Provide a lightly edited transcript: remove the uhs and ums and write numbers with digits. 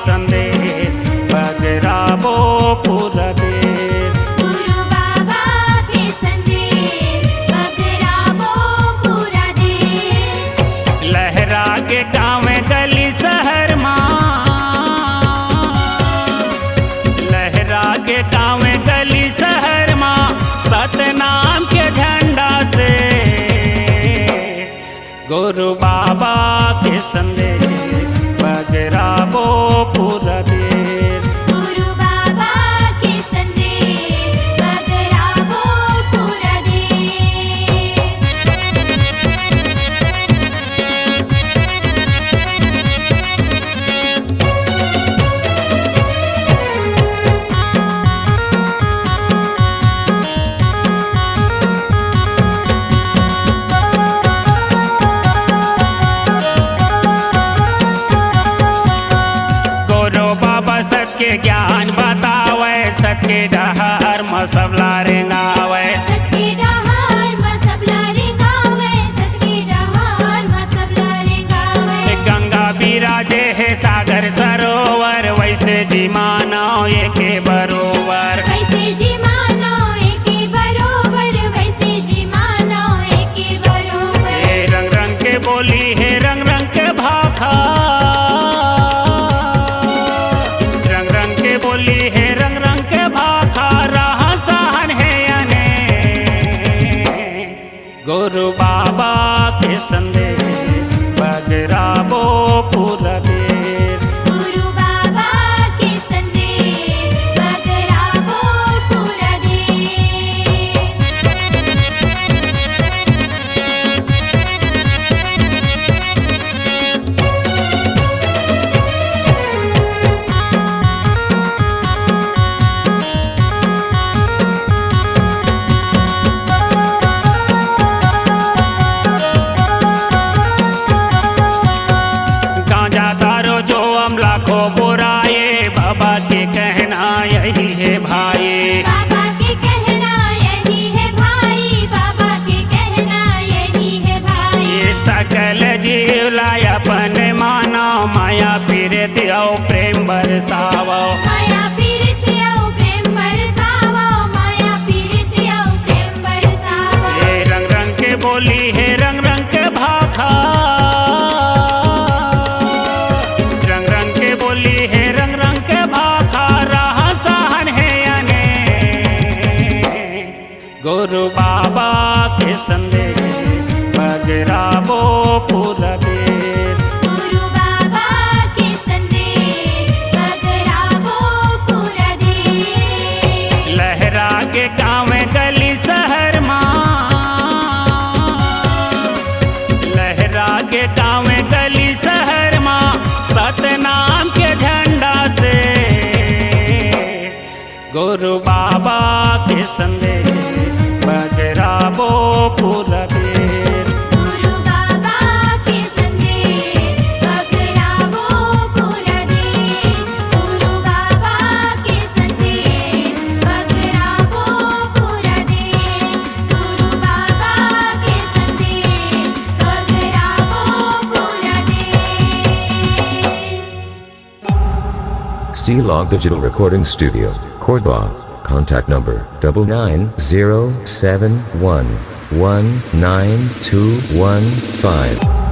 संदेश बगराबो पूरा देश। गुरु बाबा के संदेश बगराबो पूरा देश। लहरा के गाँव गली शहर माँ, लहरा के गाँव गली शहर माँ, सतनाम के झंडा से गुरु बाबा के संदेश बगराबो पूरा देश। गुरु बाबा के संदेश बगराबो पूरा देश। सबके ज्ञान बतावे, सबके डहर में सबला रेंगावे, सबके डहर में सबला रेंगावे, सबके डहर में सबला रेंगावे। गंगा बिराजे है सागर सरोवर, वैसे जी मानो एके बरोबर, वैसे जी मानो एके बरोबर, वैसे जी मानो एके बरोबर। रंग रंग के बोली है, रंग रंग के भाखा, बोली है रंग रंग के भाखा, रहा सहन है अने गुरु बाबा के संदेश बगराबो पूरा देश। गुरु बाबा के संदेश बगराबो पूरा देश। लाखों बुराए, बाबा के कहना यही है भाई, बाबा के कहना यही है भाई, बाबा के कहना यही है भाई। ये सकल जीव लाय अपन मानो, माया पीड़ित और प्रेम बरसावो, माया पीड़ित और प्रेम बरसावो, माया पीड़ित और प्रेम बरसावो। ये रंग रंग के बोली है, रंग रंग के भाखा, है रंग रंग के भाखा, रहा सहन है अने गुरु बाबा के संदेश बगराबो पूरा देश। गुरु बाबा के संदेश बगराबो पूरा देश। लहरा के गाँव गली शहर माँ, लहरा के गाँव गली शहर माँ, सतनाम के झंडा से गुरु बाबा के संदेश बगराबो पूरा देश। गुरु बाबा के संदेश बगराबो पूरा देश। गुरु बाबा के संदेश बगराबो पूरा देश। गुरु बाबा के संदेश बगराबो पूरा देश। C-Log Digital Recording Studio, Cordoba. Contact number 99071192115.